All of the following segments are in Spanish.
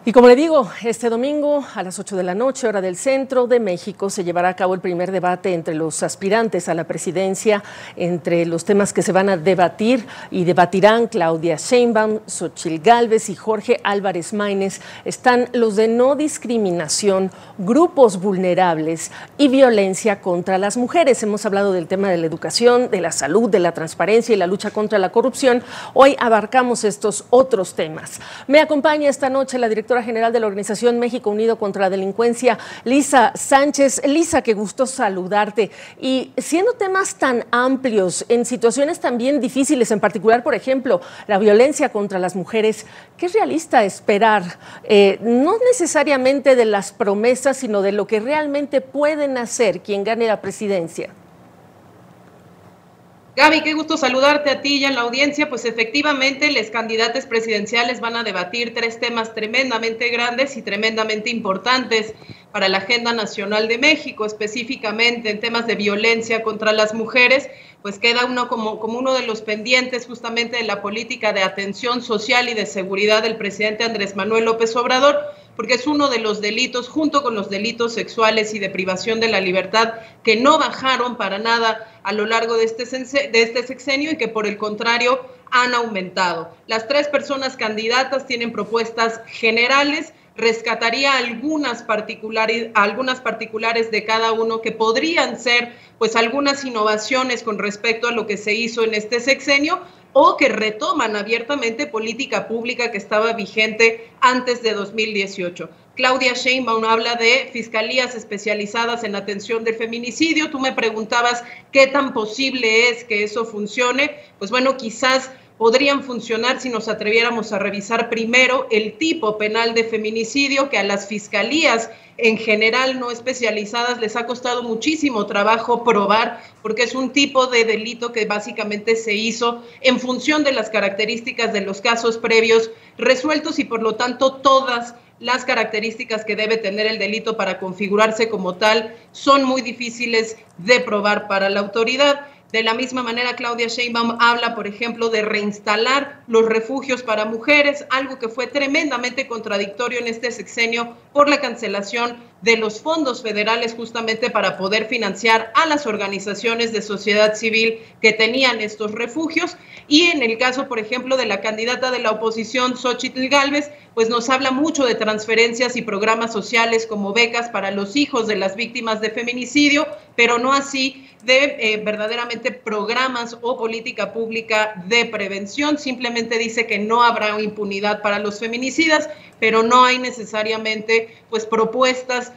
Y como le digo, este domingo a las 8 de la noche, hora del centro de México, se llevará a cabo el primer debate entre los aspirantes a la presidencia. Entre los temas que se van a debatir y debatirán Claudia Sheinbaum, Xóchitl Gálvez y Jorge Álvarez Maínez están los de no discriminación, grupos vulnerables y violencia contra las mujeres. Hemos hablado del tema de la educación, de la salud, de la transparencia y la lucha contra la corrupción. Hoy abarcamos estos otros temas. Me acompaña esta noche la directora general de la Organización México Unido contra la Delincuencia, Lisa Sánchez. Lisa, qué gusto saludarte. Y siendo temas tan amplios, en situaciones también difíciles, en particular, por ejemplo, la violencia contra las mujeres, ¿qué es realista esperar? No necesariamente de las promesas, sino de lo que realmente pueden hacer quien gane la presidencia. Gaby, qué gusto saludarte a ti y a la audiencia. Pues efectivamente, los candidatos presidenciales van a debatir tres temas tremendamente grandes y tremendamente importantes para la agenda nacional de México, específicamente en temas de violencia contra las mujeres. Pues queda uno como uno de los pendientes justamente de la política de atención social y de seguridad del presidente Andrés Manuel López Obrador, porque es uno de los delitos, junto con los delitos sexuales y de privación de la libertad, que no bajaron para nada a lo largo de este sexenio y que por el contrario han aumentado. Las tres personas candidatas tienen propuestas generales. Rescataría algunas particulares de cada uno que podrían ser pues algunas innovaciones con respecto a lo que se hizo en este sexenio, o que retoman abiertamente política pública que estaba vigente antes de 2018. Claudia Sheinbaum habla de fiscalías especializadas en atención del feminicidio. Tú me preguntabas qué tan posible es que eso funcione. Pues bueno, quizás podrían funcionar si nos atreviéramos a revisar primero el tipo penal de feminicidio, que a las fiscalías en general no especializadas les ha costado muchísimo trabajo probar, porque es un tipo de delito que básicamente se hizo en función de las características de los casos previos resueltos y por lo tanto todas las características que debe tener el delito para configurarse como tal son muy difíciles de probar para la autoridad. De la misma manera, Claudia Sheinbaum habla, por ejemplo, de reinstalar los refugios para mujeres, algo que fue tremendamente contradictorio en este sexenio por la cancelación de los fondos federales justamente para poder financiar a las organizaciones de sociedad civil que tenían estos refugios. Y en el caso, por ejemplo, de la candidata de la oposición, Xóchitl Gálvez, pues nos habla mucho de transferencias y programas sociales como becas para los hijos de las víctimas de feminicidio, pero no así de verdaderamente programas o política pública de prevención. Simplemente dice que no habrá impunidad para los feminicidas, pero no hay necesariamente pues propuestas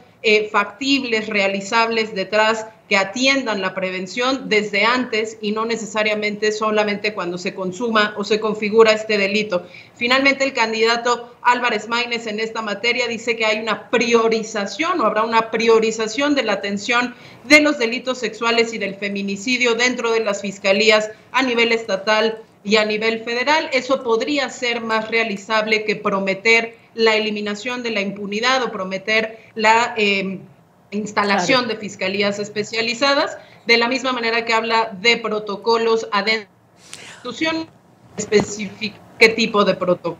factibles, realizables detrás que atiendan la prevención desde antes y no necesariamente solamente cuando se consuma o se configura este delito. Finalmente, el candidato Álvarez Maínez en esta materia dice que hay una priorización o habrá una priorización de la atención de los delitos sexuales y del feminicidio dentro de las fiscalías a nivel estatal y a nivel federal. Eso podría ser más realizable que prometer la eliminación de la impunidad o prometer la instalación de fiscalías especializadas, de la misma manera que habla de protocolos adentro de la institución específica. ¿Qué tipo de protocolo?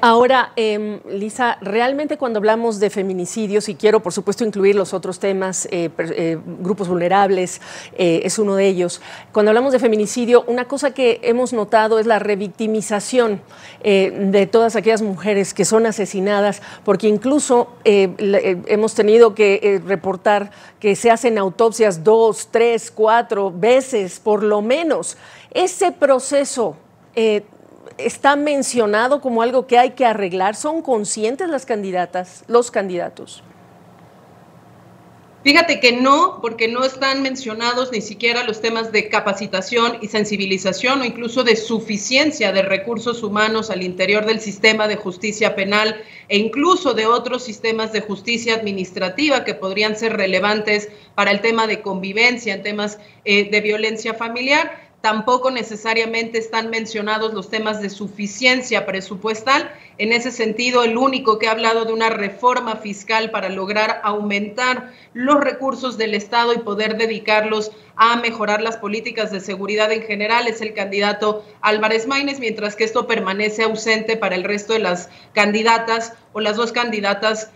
Ahora, Lisa, realmente cuando hablamos de feminicidios, y quiero por supuesto incluir los otros temas, grupos vulnerables, es uno de ellos. Cuando hablamos de feminicidio, una cosa que hemos notado es la revictimización de todas aquellas mujeres que son asesinadas, porque incluso hemos tenido que reportar que se hacen autopsias 2, 3, 4 veces por lo menos. Ese proceso ¿está mencionado como algo que hay que arreglar? ¿Son conscientes las candidatas, los candidatos? Fíjate que no, porque no están mencionados ni siquiera los temas de capacitación y sensibilización o incluso de suficiencia de recursos humanos al interior del sistema de justicia penal e incluso de otros sistemas de justicia administrativa que podrían ser relevantes para el tema de convivencia, en temas de violencia familiar. tampoco necesariamente están mencionados los temas de suficiencia presupuestal. En ese sentido, el único que ha hablado de una reforma fiscal para lograr aumentar los recursos del Estado y poder dedicarlos a mejorar las políticas de seguridad en general es el candidato Álvarez Maínez, mientras que esto permanece ausente para el resto de las candidatas o las dos candidatas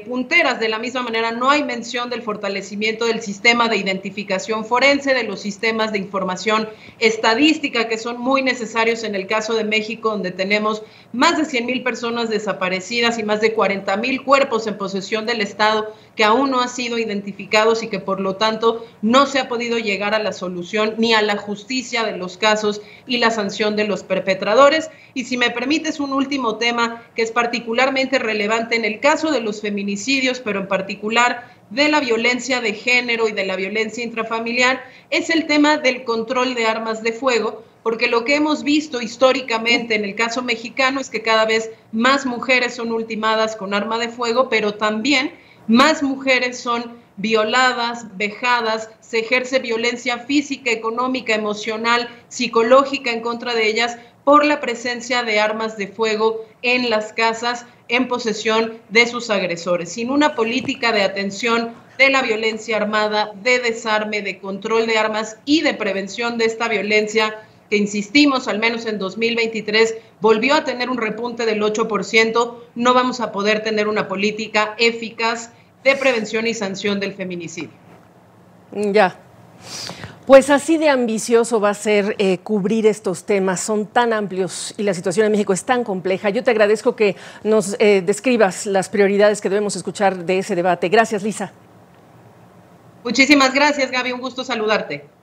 punteras. De la misma manera, no hay mención del fortalecimiento del sistema de identificación forense, de los sistemas de información estadística, que son muy necesarios en el caso de México, donde tenemos más de 100,000 personas desaparecidas y más de 40,000 cuerpos en posesión del Estado que aún no han sido identificados y que por lo tanto no se ha podido llegar a la solución ni a la justicia de los casos y la sanción de los perpetradores. Y si me permites, un último tema que es particularmente relevante en el caso de los feminicidios, pero en particular de la violencia de género y de la violencia intrafamiliar, es el tema del control de armas de fuego, porque lo que hemos visto históricamente en el caso mexicano es que cada vez más mujeres son ultimadas con arma de fuego, pero también más mujeres son violadas, vejadas, se ejerce violencia física, económica, emocional, psicológica en contra de ellas por la presencia de armas de fuego en las casas en posesión de sus agresores. Sin una política de atención de la violencia armada, de desarme, de control de armas y de prevención de esta violencia, que insistimos, al menos en 2023, volvió a tener un repunte del 8%, no vamos a poder tener una política eficaz de prevención y sanción del feminicidio. Ya. Pues así de ambicioso va a ser cubrir estos temas, son tan amplios y la situación en México es tan compleja. Yo te agradezco que nos describas las prioridades que debemos escuchar de ese debate. Gracias, Lisa. Muchísimas gracias, Gaby, un gusto saludarte.